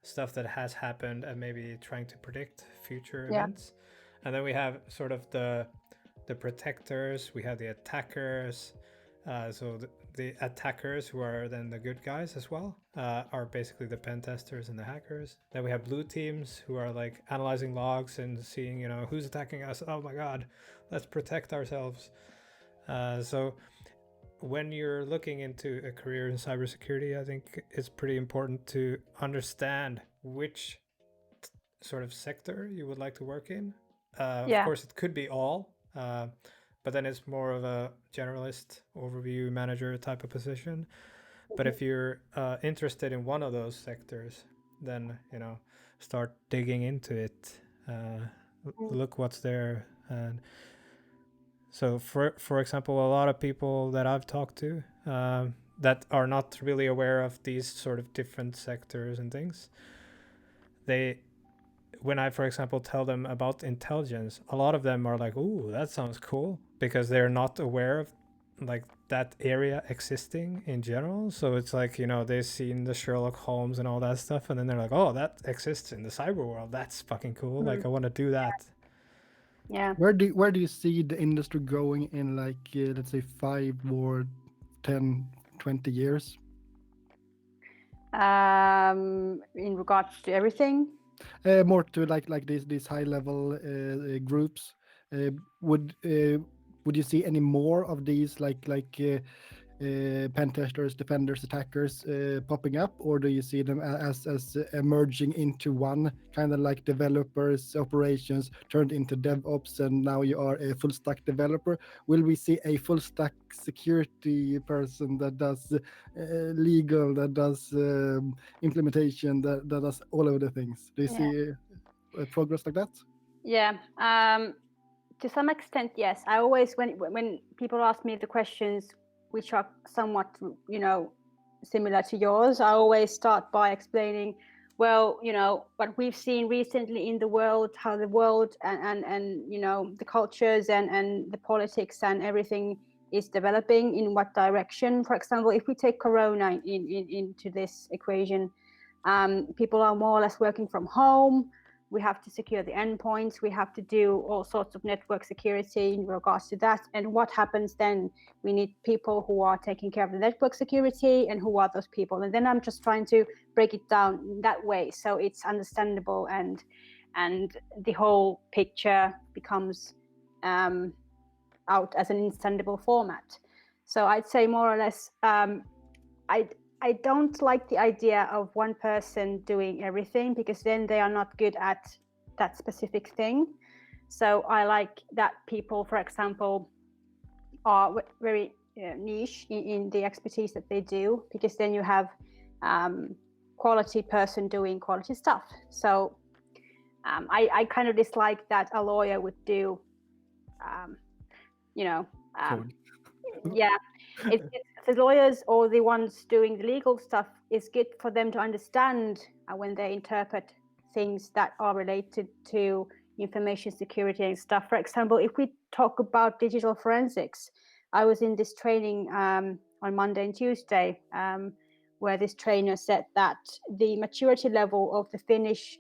stuff that has happened and maybe trying to predict future
Yeah.
events. And then we have sort of the protectors, we have the attackers. So the attackers, who are then the good guys as well, are basically the pen testers and the hackers. Then we have blue teams, who are like analyzing logs and seeing, who's attacking us. Oh my god, let's protect ourselves. So when you're looking into a career in cybersecurity, I think it's pretty important to understand which sort of sector you would like to work in. Of course, it could be all, but then it's more of a generalist overview manager type of position. But if you're interested in one of those sectors, then start digging into it. Look what's there. And so, for example, a lot of people that I've talked to that are not really aware of these sort of different sectors and things, when I, for example, tell them about intelligence, a lot of them are like, "Ooh, that sounds cool," because they're not aware of like that area existing in general. So it's like, they've seen the Sherlock Holmes and all that stuff, and then they're like, "Oh, that exists in the cyber world. That's fucking cool. Like, I want to do that."
Yeah.
Where do you see the industry going in, like, let's say 5 or 10, 20 years?
In regards to everything.
More to like these high level groups. Would you see any more of these pen testers, defenders, attackers popping up, or do you see them as emerging into one, kind of like developers, operations turned into DevOps, and now you are a full stack developer? Will we see a full stack security person that does legal, that does implementation, that does all of the things? Do you see progress like that?
Yeah. To some extent, yes. I always, when people ask me the questions which are somewhat, similar to yours, I always start by explaining, well, what we've seen recently in the world, how the world and the cultures and the politics and everything is developing, in what direction. For example, if we take Corona into this equation, people are more or less working from home. We have to secure the endpoints. We have to do all sorts of network security in regards to that. And what happens then? We need people who are taking care of the network security, and who are those people? And then I'm just trying to break it down that way, so it's understandable, and the whole picture becomes out as an understandable format. So I'd say more or less, I don't like the idea of one person doing everything, because then they are not good at that specific thing. So I like that people, for example, are very niche in the expertise that they do, because then you have quality person doing quality stuff. So I kind of dislike that a lawyer would do, yeah, it's the lawyers or the ones doing the legal stuff, is good for them to understand when they interpret things that are related to information security and stuff. For example, if we talk about digital forensics, I was in this training on Monday and Tuesday, where this trainer said that the maturity level of the Finnish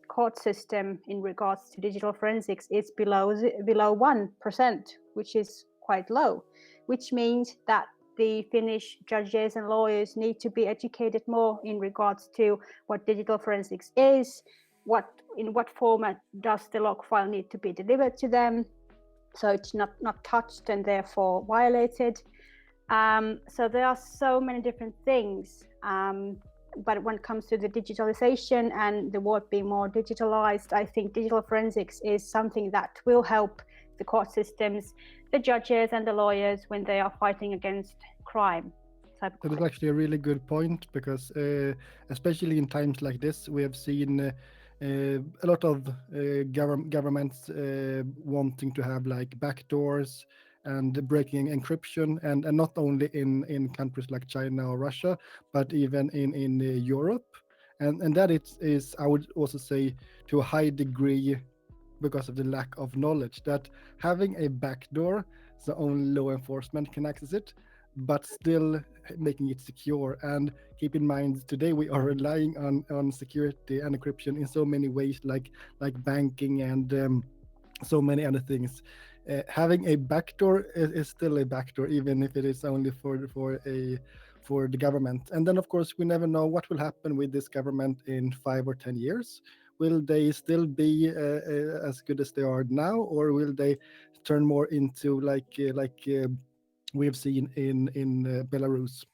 court system in regards to digital forensics is below 1%, which is quite low, which means that the Finnish judges and lawyers need to be educated more in regards to what digital forensics is, in what format does the log file need to be delivered to them, so it's not touched and therefore violated. So there are so many different things. But when it comes to the digitalization and the world being more digitalized, I think digital forensics is something that will help the court systems, the judges and the lawyers when they are fighting against crime.
That is actually a really good point, because especially in times like this, we have seen a lot of governments wanting to have like backdoors, and breaking encryption, and not only in countries like China or Russia, but even in Europe, and that is I would also say to a high degree because of the lack of knowledge, that having a backdoor so only law enforcement can access it, but still making it secure. And keep in mind, today we are relying on security and encryption in so many ways, like banking and so many other things. Having a backdoor is still a backdoor, even if it is only for the government. And then, of course, we never know what will happen with this government in 5 or 10 years. Will they still be as good as they are now, or will they turn more into like we have seen in Belarus?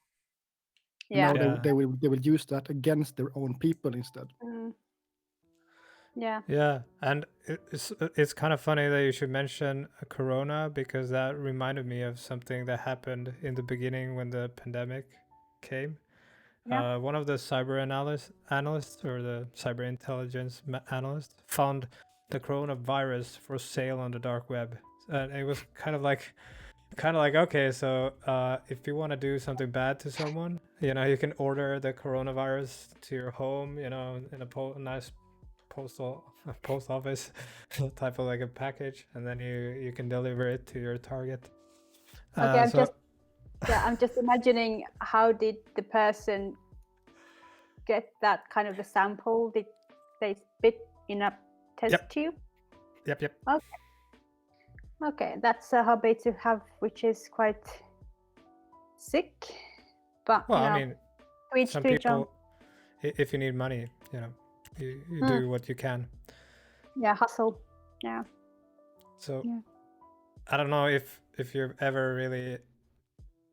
Yeah.
Now
Yeah.
they will use that against their own people instead.
Mm. Yeah.
Yeah, and it's kind of funny that you should mention Corona, because that reminded me of something that happened in the beginning when the pandemic came.
Yeah.
One of the cyber analysts or the cyber intelligence analyst found the coronavirus for sale on the dark web, and it was kind of like okay, so if you want to do something bad to someone, you can order the coronavirus to your home, in a nice post office type of like a package, and then you can deliver it to your target.
Okay, I'm
So
just imagining, how did the person get that kind of a sample? Did they spit in a test
Yep.
tube?
Yep.
Okay, that's a hobby to have, which is quite sick. But
Well, I mean,
to each
some
to each own.
people, if you need money, you
Hmm.
do what you can.
Yeah, hustle. Yeah.
So
Yeah.
I don't know if you've ever really,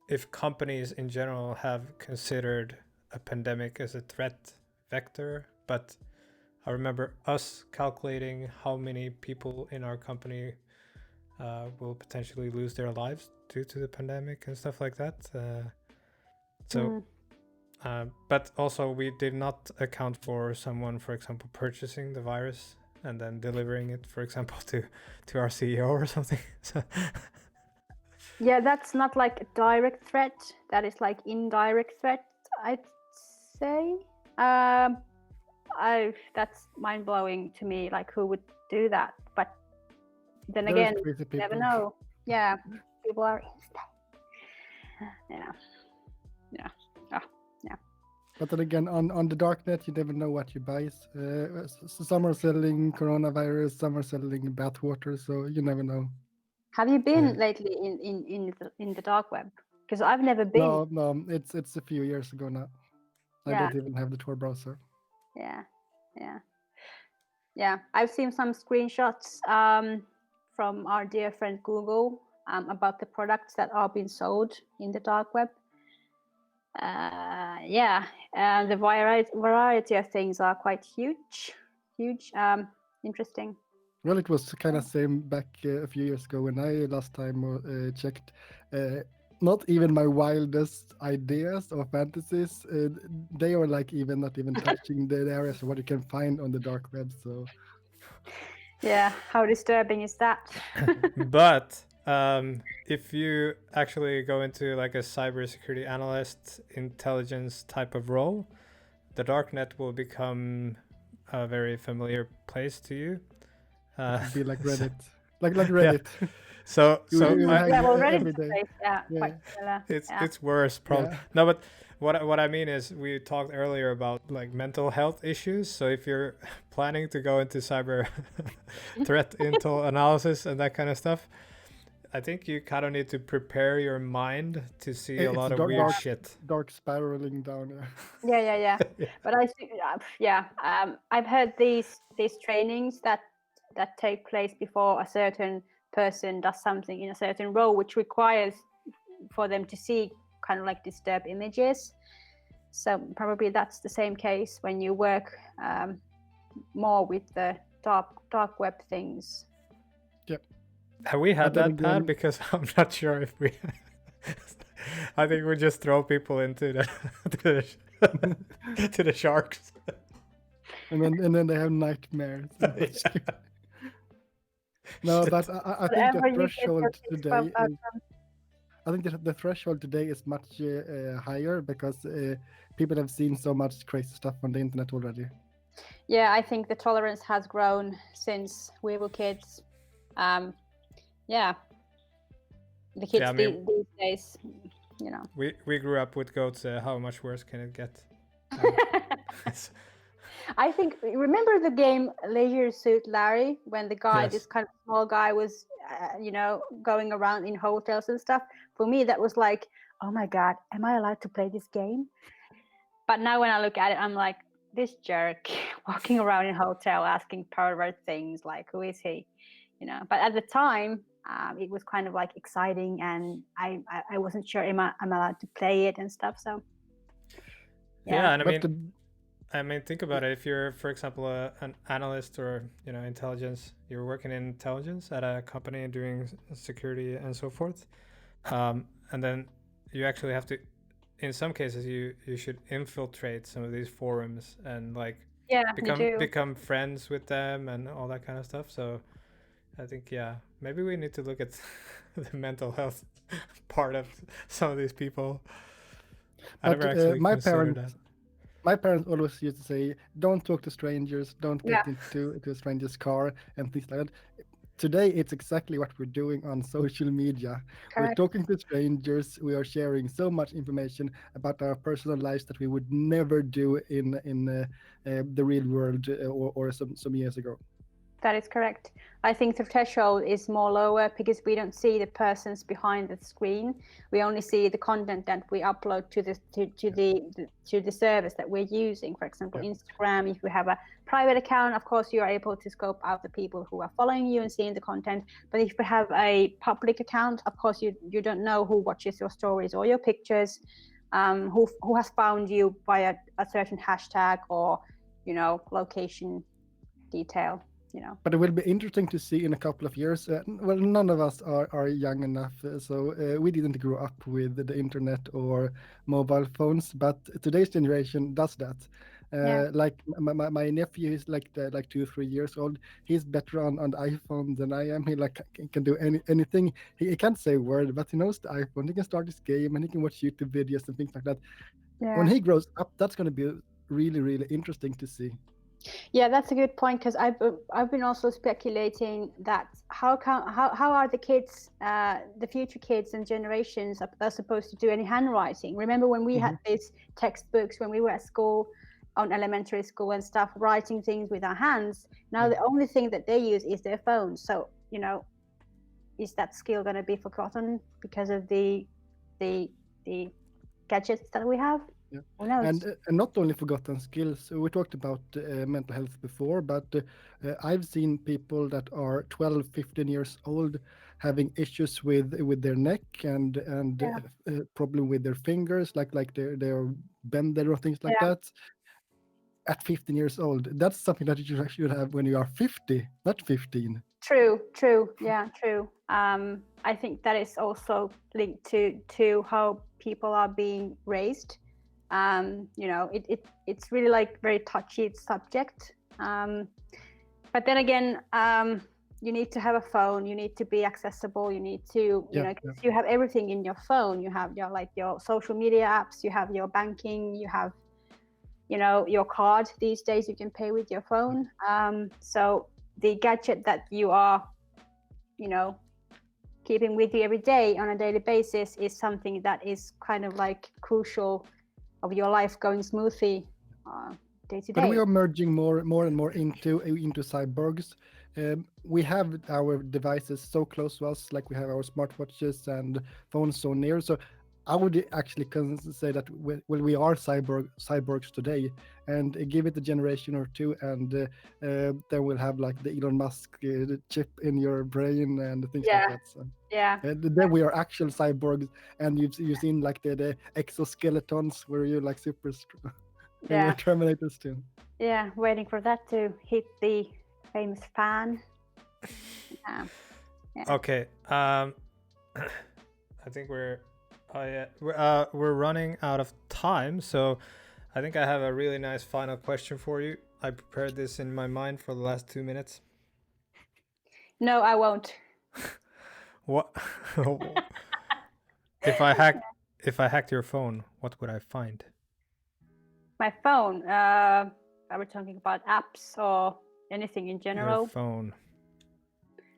if companies in general have considered a pandemic as a threat vector, but I remember us calculating how many people in our company will potentially lose their lives due to the pandemic and stuff like that. But also we did not account for someone, for example, purchasing the virus and then delivering it, for example, to our CEO or something. So
Yeah, that's not like a direct threat. That is like indirect threat, I'd say. That's mind blowing to me. Like, who would do that? But then
There's
again,
crazy
you never
people.
know. Yeah, people are Yeah.
But then again, on the darknet, you never know what you buy. Some are selling coronavirus, some are selling bathwater, so you never know.
Have you been
Yeah.
lately in the dark web? Because I've never been.
No, it's a few years ago now. I
Yeah.
don't even have the Tor browser.
Yeah. I've seen some screenshots from our dear friend Google about the products that are being sold in the dark web. The variety of things are quite huge. Interesting.
Well, it was kind of same back a few years ago when I last time checked. Not even my wildest ideas or fantasies. They are like not even touching the areas of what you can find on the dark web. So
Yeah, how disturbing is that?
But if you actually go into like a cybersecurity analyst, intelligence type of role, the darknet will become a very familiar place to you.
it would be like Reddit, like Reddit.
So
You
Yeah,
hang
well, Reddit's
every
a
day.
place,
Yeah.
quite similar.
it's worse probably.
Yeah.
No, but what I mean is, we talked earlier about like mental health issues. So if you're planning to go into cyber threat intel analysis and that kind of stuff, I think you kind of need to prepare your mind to see a lot of weird shit.
Dark spiraling down.
Yeah. But I've heard these trainings that take place before a certain person does something in a certain role, which requires for them to see kind of like disturbed images. So probably that's the same case when you work more with the dark web things.
Yep.
Have we had
But then
that, Pat?
again-
Because I'm not sure if we. I think we just throw people into the to the sharks.
and then they have nightmares. No,
Shit.
but I think the
Whatever you get your
threshold
kids from
today is. I think the threshold today is much higher because people have seen so much crazy stuff on the internet already.
Yeah, I think the tolerance has grown since we were kids. Yeah, the kids
Yeah, I mean,
these days,
we grew up with goats. How much worse can it get?
I think, remember the game Leisure Suit Larry, when the guy,
Yes.
this kind of small guy, was, going around in hotels and stuff? For me, that was like, oh my God, am I allowed to play this game? But now when I look at it, I'm like, this jerk walking around in a hotel asking pervert things, like, who is he? But at the time, it was kind of like exciting, and I wasn't sure am I allowed to play it and stuff. So
Yeah, and
But
I mean, think about it. If you're, for example, an analyst or intelligence, you're working in intelligence at a company doing security and so forth, and then you actually have to. In some cases, you should infiltrate some of these forums and like become friends with them and all that kind of stuff. So I think maybe we need to look at the mental health part of some of these people. I never actually considered that.
My parents always used to say, "Don't talk to strangers. Don't get into a stranger's car and things like that." Today, it's exactly what we're doing on social media. We're talking to strangers. We are sharing so much information about our personal lives that we would never do in the real world or some years ago.
That is correct. I think the threshold is more lower because we don't see the persons behind the screen. We only see the content that we upload to the service that we're using. For example, Instagram, if you have a private account, of course you are able to scope out the people who are following you and seeing the content. But if you have a public account, of course you don't know who watches your stories or your pictures, who has found you by a certain hashtag or location detail.
But it will be interesting to see in a couple of years. Well, none of us are young enough, so we didn't grow up with the internet or mobile phones. But today's generation does that. Like my nephew is like 2 or 3 years old. He's better on the iPhone than I am. He can do anything. He can't say a word, but he knows the iPhone. He can start his game and he can watch YouTube videos and things like that. When he grows up, that's going to be really, really interesting to see.
Yeah, that's a good point, because I've been also speculating that how are the kids, the future kids and generations are supposed to do any handwriting? Remember when we had these textbooks when we were at school, on elementary school and stuff, writing things with our hands. Now the only thing that they use is their phones. So is that skill going to be forgotten because of the gadgets that we have?
Yeah.
Who knows?
And not only forgotten skills. We talked about mental health before, but I've seen people that are 12, 15 years old having issues with their neck and problem with their fingers, like they're bended or things like that. At 15 years old, that's something that you should have when you are 50, not 15.
True. Yeah, true. I think that is also linked to how people are being raised. It's really like very touchy subject. But then again, you need to have a phone. You need to be accessible. You need to, you have everything in your phone. You have your social media apps. You have your banking. You have, your card. These days you can pay with your phone. So the gadget that you are, keeping with you every day on a daily basis is something that is kind of like crucial of your life going smoothly day to day.
But we are merging more and more into cyborgs. We have our devices so close to us, like we have our smartwatches and phones so near. So I would actually say that we are cyborgs today, and give it a generation or two, and then we'll have like the Elon Musk chip in your brain and things like that. So, then we are actual cyborgs, and you've seen like the exoskeletons where you're like super strong. And you're Terminators too.
Yeah, waiting for that to hit the famous fan.
Okay. I think we're running out of time, so I think I have a really nice final question for you. I prepared this in my mind for the last 2 minutes.
No, I won't.
What? If I hacked your phone, what would I find?
My phone. Are we talking about apps or anything in
Your
general?
phone.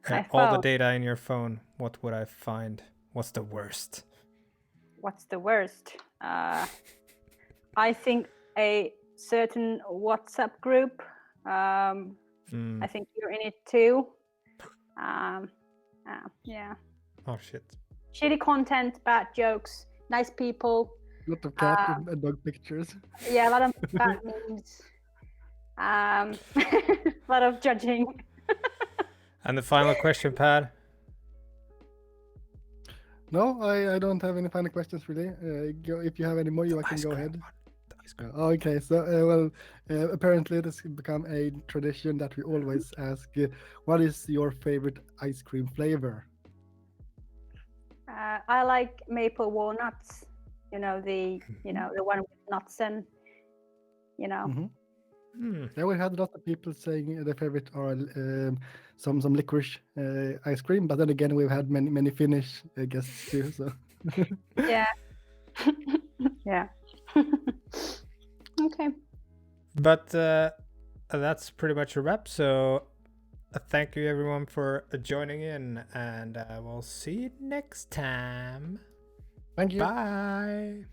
My
All the
phone.
data in your phone. What would I find? What's the worst?
What's the worst? I think a certain WhatsApp group. I think you're in it too. Yeah.
Oh shit.
Shitty content, bad jokes, nice people.
Lot of cat and dog pictures.
Yeah, a lot of bad memes. A lot of judging.
And the final question, Pat.
No, I don't have any final questions really. If you have any more, you can go ahead. Okay, so apparently it has become a tradition that we always ask, what is your favorite ice cream flavor?
I like maple walnuts. The one with nuts and
Yeah, we had a lot of people saying their favorite are some licorice ice cream, but then again we've had many Finnish guests too. So
yeah. Yeah. Okay.
But that's pretty much a wrap. So thank you everyone for joining in, and we'll see you next time.
thank you.
Bye.